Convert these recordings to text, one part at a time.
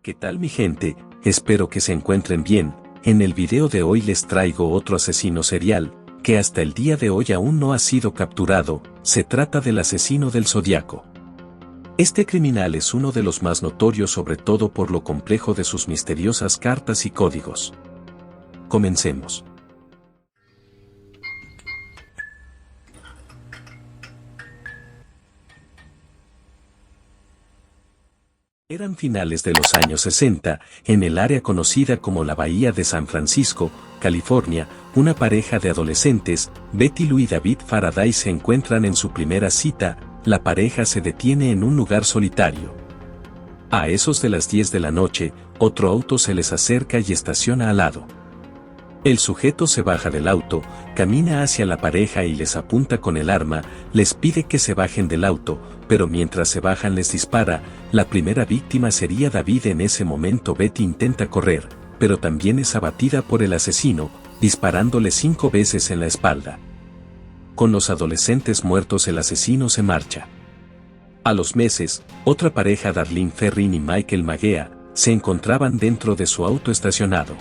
¿Qué tal mi gente? Espero que se encuentren bien. En el video de hoy les traigo otro asesino serial, que hasta el día de hoy aún no ha sido capturado. Se trata del asesino del Zodiaco. Este criminal es uno de los más notorios, sobre todo por lo complejo de sus misteriosas cartas y códigos. Comencemos. Eran finales de los años 60, en el área conocida como la Bahía de San Francisco, California, una pareja de adolescentes, Betty Lou y David Faraday, se encuentran en su primera cita. La pareja se detiene en un lugar solitario. A esos de las 10 de la noche, otro auto se les acerca y estaciona al lado. El sujeto se baja del auto, camina hacia la pareja y les apunta con el arma, les pide que se bajen del auto, pero mientras se bajan les dispara. La primera víctima sería David. En ese momento Betty intenta correr, pero también es abatida por el asesino, disparándole 5 veces en la espalda. Con los adolescentes muertos, el asesino se marcha. A los meses, otra pareja, Darlene Ferrin y Michael Magea, se encontraban dentro de su auto estacionado.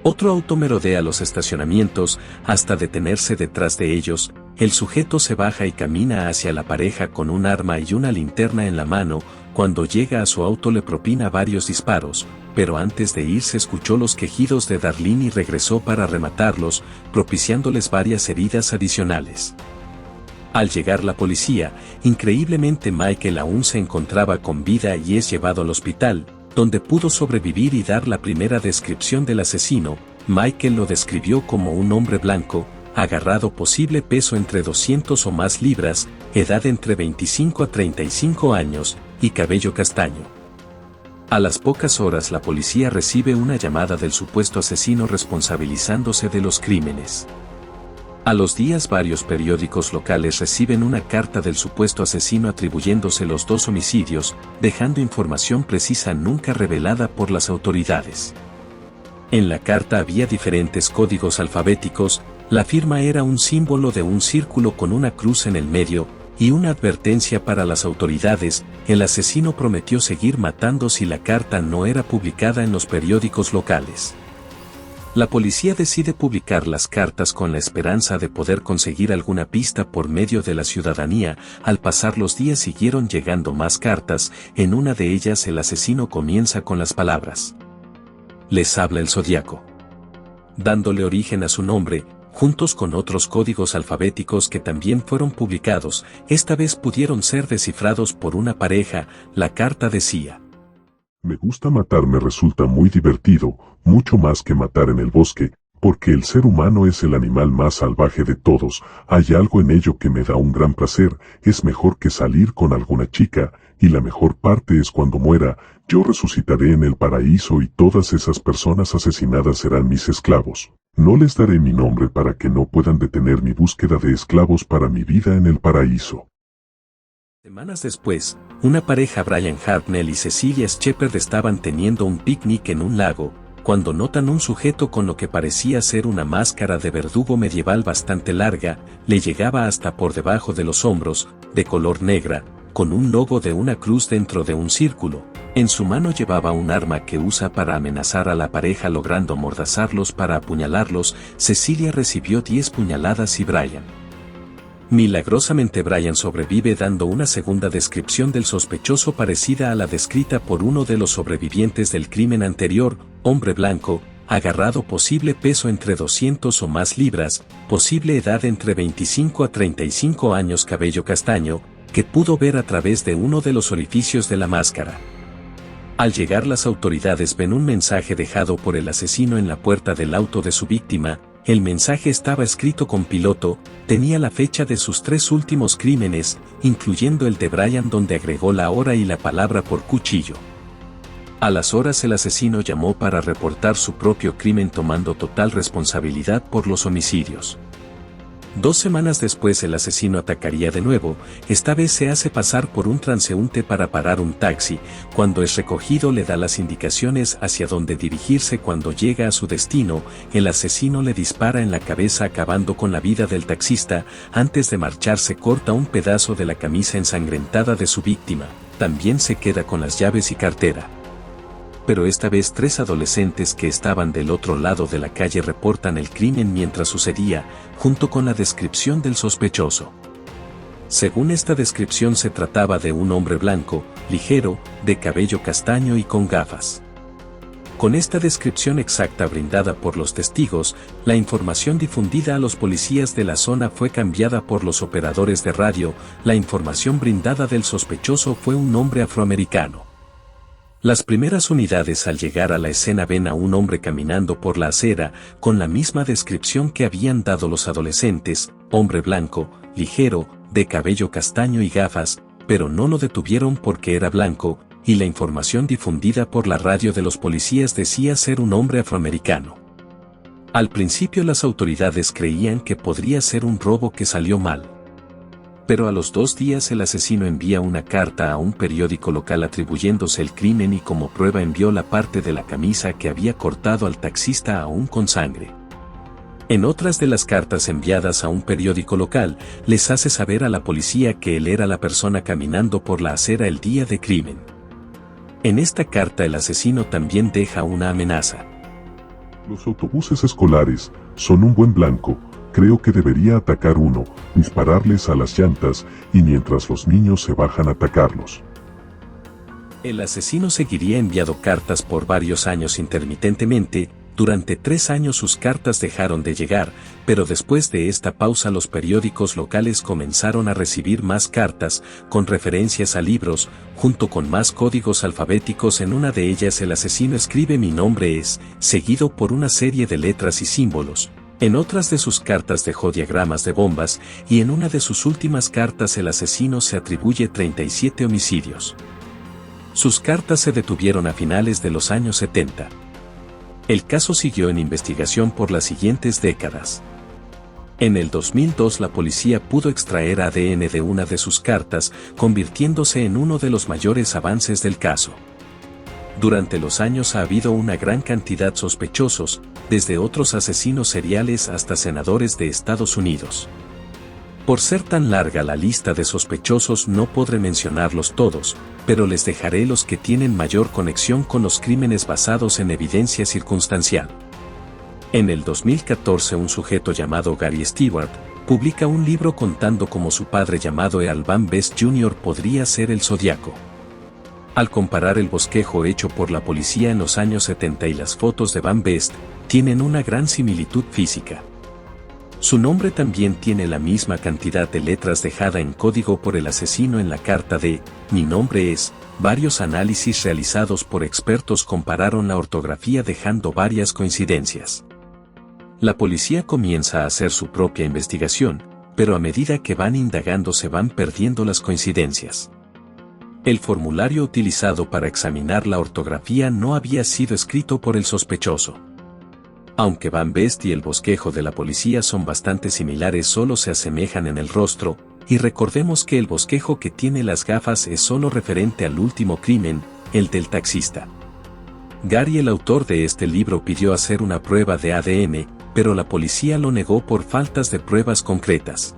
Otro auto merodea los estacionamientos hasta detenerse detrás de ellos. El sujeto se baja y camina hacia la pareja con un arma y una linterna en la mano. Cuando llega a su auto le propina varios disparos, pero antes de irse escuchó los quejidos de Darlene y regresó para rematarlos, propiciándoles varias heridas adicionales. Al llegar la policía, increíblemente Michael aún se encontraba con vida y es llevado al hospital, donde pudo sobrevivir y dar la primera descripción del asesino. Michael lo describió como un hombre blanco, agarrado, posible peso entre 200 o más libras, edad entre 25 a 35 años, y cabello castaño. A las pocas horas la policía recibe una llamada del supuesto asesino responsabilizándose de los crímenes. A los días varios periódicos locales reciben una carta del supuesto asesino atribuyéndose los 2 homicidios, dejando información precisa nunca revelada por las autoridades. En la carta había diferentes códigos alfabéticos. La firma era un símbolo de un círculo con una cruz en el medio, y una advertencia para las autoridades. El asesino prometió seguir matando si la carta no era publicada en los periódicos locales. La policía decide publicar las cartas con la esperanza de poder conseguir alguna pista por medio de la ciudadanía. Al pasar los días siguieron llegando más cartas. En una de ellas el asesino comienza con las palabras: "Les habla el Zodiaco", dándole origen a su nombre, juntos con otros códigos alfabéticos que también fueron publicados. Esta vez pudieron ser descifrados por una pareja. La carta decía: "Me gusta matar, me resulta muy divertido, mucho más que matar en el bosque, porque el ser humano es el animal más salvaje de todos. Hay algo en ello que me da un gran placer. Es mejor que salir con alguna chica, y la mejor parte es cuando muera, yo resucitaré en el paraíso y todas esas personas asesinadas serán mis esclavos. No les daré mi nombre para que no puedan detener mi búsqueda de esclavos para mi vida en el paraíso". Semanas después, una pareja, Brian Hartnell y Cecilia Shepard, estaban teniendo un picnic en un lago, cuando notan un sujeto con lo que parecía ser una máscara de verdugo medieval bastante larga. Le llegaba hasta por debajo de los hombros, de color negra, con un logo de una cruz dentro de un círculo. En su mano llevaba un arma que usa para amenazar a la pareja, logrando amordazarlos para apuñalarlos. Cecilia recibió 10 puñaladas y Brian. Milagrosamente Brian sobrevive, dando una segunda descripción del sospechoso parecida a la descrita por uno de los sobrevivientes del crimen anterior: hombre blanco, agarrado, posible peso entre 200 o más libras, posible edad entre 25 a 35 años, cabello castaño, que pudo ver a través de uno de los orificios de la máscara. Al llegar las autoridades ven un mensaje dejado por el asesino en la puerta del auto de su víctima. El mensaje estaba escrito con piloto, tenía la fecha de sus 3 últimos crímenes, incluyendo el de Brian, donde agregó la hora y la palabra por cuchillo. A las horas el asesino llamó para reportar su propio crimen, tomando total responsabilidad por los homicidios. 2 semanas después el asesino atacaría de nuevo. Esta vez se hace pasar por un transeúnte para parar un taxi. Cuando es recogido le da las indicaciones hacia dónde dirigirse. Cuando llega a su destino, el asesino le dispara en la cabeza, acabando con la vida del taxista. Antes de marcharse corta un pedazo de la camisa ensangrentada de su víctima. También se queda con las llaves y cartera. pero esta vez 3 adolescentes que estaban del otro lado de la calle reportan el crimen mientras sucedía, junto con la descripción del sospechoso. Según esta descripción se trataba de un hombre blanco, ligero, de cabello castaño y con gafas. Con esta descripción exacta brindada por los testigos, la información difundida a los policías de la zona fue cambiada por los operadores de radio. La información brindada del sospechoso fue un hombre afroamericano. Las primeras unidades al llegar a la escena ven a un hombre caminando por la acera, con la misma descripción que habían dado los adolescentes, hombre blanco, ligero, de cabello castaño y gafas, pero no lo detuvieron porque era blanco, y la información difundida por la radio de los policías decía ser un hombre afroamericano. Al principio las autoridades creían que podría ser un robo que salió mal. Pero a los 2 días el asesino envía una carta a un periódico local atribuyéndose el crimen y como prueba envió la parte de la camisa que había cortado al taxista aún con sangre. En otras de las cartas enviadas a un periódico local, les hace saber a la policía que él era la persona caminando por la acera el día de crimen. En esta carta el asesino también deja una amenaza. Los autobuses escolares son un buen blanco. Creo que debería atacar uno, dispararles a las llantas y mientras los niños se bajan atacarlos. El asesino seguiría enviando cartas por varios años intermitentemente. Durante 3 años sus cartas dejaron de llegar, pero después de esta pausa los periódicos locales comenzaron a recibir más cartas, con referencias a libros, junto con más códigos alfabéticos. En una de ellas el asesino escribe "Mi nombre es", seguido por una serie de letras y símbolos. En otras de sus cartas dejó diagramas de bombas, y en una de sus últimas cartas el asesino se atribuye 37 homicidios. Sus cartas se detuvieron a finales de los años 70. El caso siguió en investigación por las siguientes décadas. En el 2002 la policía pudo extraer ADN de una de sus cartas, convirtiéndose en uno de los mayores avances del caso. Durante los años ha habido una gran cantidad de sospechosos, desde otros asesinos seriales hasta senadores de Estados Unidos. Por ser tan larga la lista de sospechosos no podré mencionarlos todos, pero les dejaré los que tienen mayor conexión con los crímenes basados en evidencia circunstancial. En el 2014 un sujeto llamado Gary Stewart publica un libro contando cómo su padre llamado Earl Van Best Jr. podría ser el Zodíaco. Al comparar el bosquejo hecho por la policía en los años 70 y las fotos de Van Best, tienen una gran similitud física. Su nombre también tiene la misma cantidad de letras dejada en código por el asesino en la carta de "Mi nombre es". Varios análisis realizados por expertos compararon la ortografía dejando varias coincidencias. La policía comienza a hacer su propia investigación, pero a medida que van indagando se van perdiendo las coincidencias. El formulario utilizado para examinar la ortografía no había sido escrito por el sospechoso. Aunque Van Best y el bosquejo de la policía son bastante similares, solo se asemejan en el rostro, y recordemos que el bosquejo que tiene las gafas es solo referente al último crimen, el del taxista. Gary, el autor de este libro, pidió hacer una prueba de ADN, pero la policía lo negó por faltas de pruebas concretas.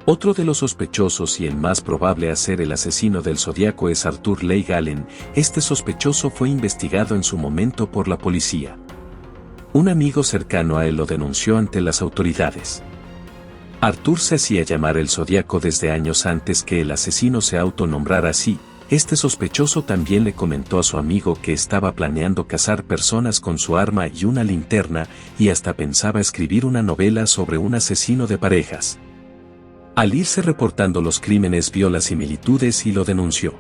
Otro de los sospechosos y el más probable a ser el asesino del Zodíaco es Arthur Leigh Allen. Este sospechoso fue investigado en su momento por la policía. Un amigo cercano a él lo denunció ante las autoridades. Arthur se hacía llamar el Zodíaco desde años antes que el asesino se autonombrara así. Este sospechoso también le comentó a su amigo que estaba planeando cazar personas con su arma y una linterna, y hasta pensaba escribir una novela sobre un asesino de parejas. Al irse reportando los crímenes vio las similitudes y lo denunció.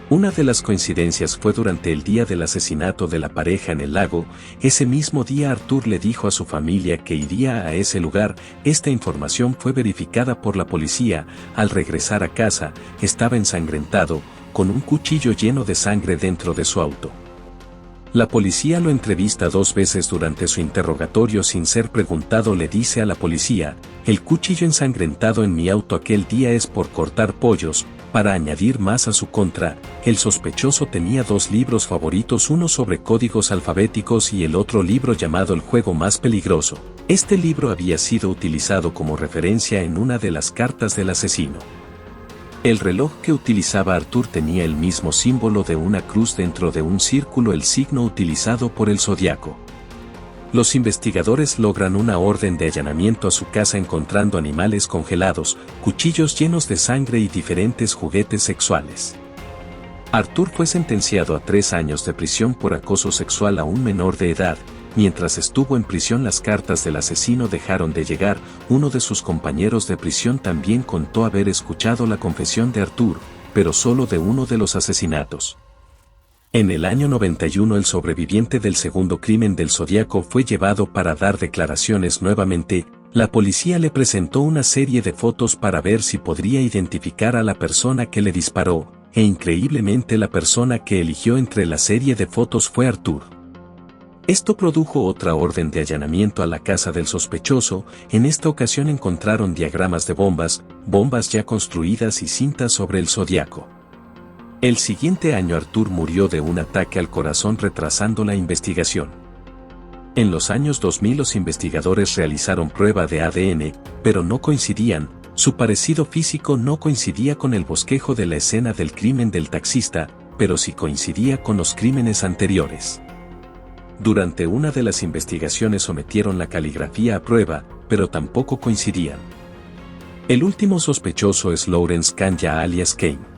Una de las coincidencias fue durante el día del asesinato de la pareja en el lago. Ese mismo día Arthur le dijo a su familia que iría a ese lugar. Esta información fue verificada por la policía. Al regresar a casa, estaba ensangrentado, con un cuchillo lleno de sangre dentro de su auto. La policía lo entrevista 2 veces durante su interrogatorio. Sin ser preguntado le dice a la policía: "El cuchillo ensangrentado en mi auto aquel día es por cortar pollos". Para añadir más a su contra, el sospechoso tenía 2 libros favoritos, uno sobre códigos alfabéticos y el otro libro llamado El juego más peligroso. Este libro había sido utilizado como referencia en una de las cartas del asesino. El reloj que utilizaba Arthur tenía el mismo símbolo de una cruz dentro de un círculo, el signo utilizado por el zodiaco. Los investigadores logran una orden de allanamiento a su casa encontrando animales congelados, cuchillos llenos de sangre y diferentes juguetes sexuales. Arthur fue sentenciado a 3 años de prisión por acoso sexual a un menor de edad. Mientras estuvo en prisión, las cartas del asesino dejaron de llegar. Uno de sus compañeros de prisión también contó haber escuchado la confesión de Arthur, pero solo de uno de los asesinatos. En el año 91 el sobreviviente del segundo crimen del Zodíaco fue llevado para dar declaraciones nuevamente. La policía le presentó una serie de fotos para ver si podría identificar a la persona que le disparó, e increíblemente la persona que eligió entre la serie de fotos fue Arthur. Esto produjo otra orden de allanamiento a la casa del sospechoso. En esta ocasión encontraron diagramas de bombas ya construidas y cintas sobre el Zodíaco. El siguiente año Arthur murió de un ataque al corazón, retrasando la investigación. En los años 2000 los investigadores realizaron prueba de ADN, pero no coincidían. Su parecido físico no coincidía con el bosquejo de la escena del crimen del taxista, pero sí coincidía con los crímenes anteriores. Durante una de las investigaciones sometieron la caligrafía a prueba, pero tampoco coincidían. El último sospechoso es Lawrence Kanya alias Kane.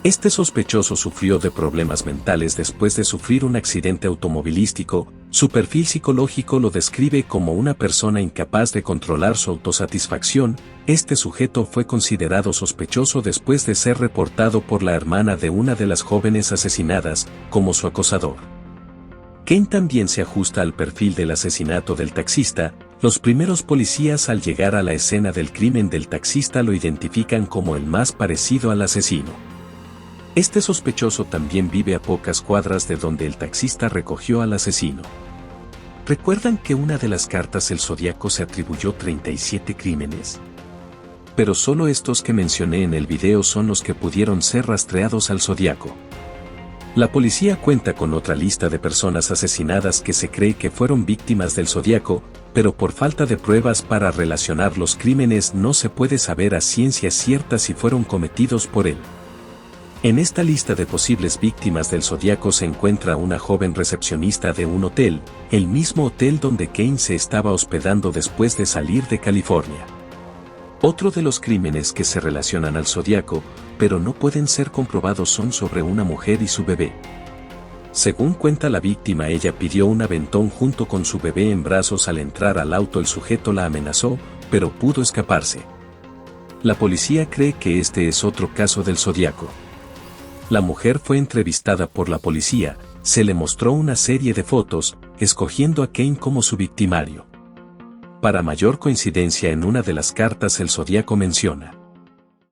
Este sospechoso sufrió de problemas mentales después de sufrir un accidente automovilístico. Su perfil psicológico lo describe como una persona incapaz de controlar su autosatisfacción. Este sujeto fue considerado sospechoso después de ser reportado por la hermana de una de las jóvenes asesinadas como su acosador. Kane también se ajusta al perfil del asesinato del taxista. Los primeros policías al llegar a la escena del crimen del taxista lo identifican como el más parecido al asesino. Este sospechoso también vive a pocas cuadras de donde el taxista recogió al asesino. ¿Recuerdan que una de las cartas el Zodíaco se atribuyó 37 crímenes? Pero solo estos que mencioné en el video son los que pudieron ser rastreados al Zodíaco. La policía cuenta con otra lista de personas asesinadas que se cree que fueron víctimas del Zodíaco, pero por falta de pruebas para relacionar los crímenes no se puede saber a ciencia cierta si fueron cometidos por él. En esta lista de posibles víctimas del Zodíaco se encuentra una joven recepcionista de un hotel, el mismo hotel donde Kane se estaba hospedando después de salir de California. Otro de los crímenes que se relacionan al Zodíaco, pero no pueden ser comprobados, son sobre una mujer y su bebé. Según cuenta la víctima, ella pidió un aventón junto con su bebé en brazos. Al entrar al auto el sujeto la amenazó, pero pudo escaparse. La policía cree que este es otro caso del Zodíaco. La mujer fue entrevistada por la policía, se le mostró una serie de fotos, escogiendo a Kane como su victimario. Para mayor coincidencia, en una de las cartas el Zodíaco menciona: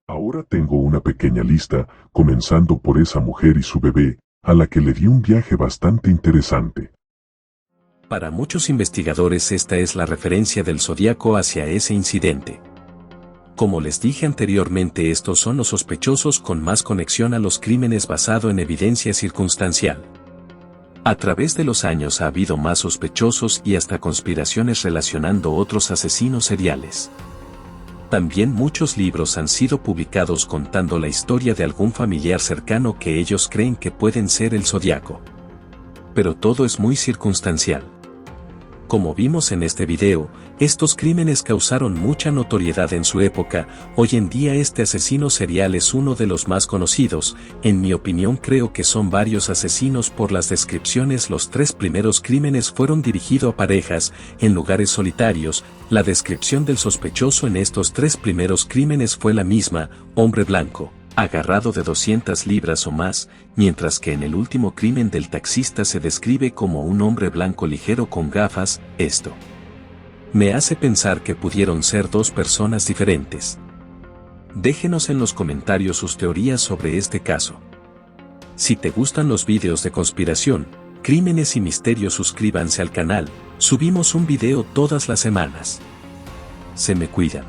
ahora tengo una pequeña lista, comenzando por esa mujer y su bebé, a la que le di un viaje bastante interesante. Para muchos investigadores esta es la referencia del Zodíaco hacia ese incidente. Como les dije anteriormente, estos son los sospechosos con más conexión a los crímenes basado en evidencia circunstancial. A través de los años ha habido más sospechosos y hasta conspiraciones relacionando otros asesinos seriales. También muchos libros han sido publicados contando la historia de algún familiar cercano que ellos creen que pueden ser el Zodíaco. Pero todo es muy circunstancial. Como vimos en este video, estos crímenes causaron mucha notoriedad en su época. Hoy en día este asesino serial es uno de los más conocidos. En mi opinión creo que son varios asesinos por las descripciones. Los 3 primeros crímenes fueron dirigidos a parejas, en lugares solitarios. La descripción del sospechoso en estos 3 primeros crímenes fue la misma: hombre blanco, agarrado de 200 libras o más, mientras que en el último crimen del taxista se describe como un hombre blanco ligero con gafas. Esto me hace pensar que pudieron ser 2 personas diferentes. Déjenos en los comentarios sus teorías sobre este caso. Si te gustan los videos de conspiración, crímenes y misterios, suscríbanse al canal, subimos un video todas las semanas. Se me cuidan.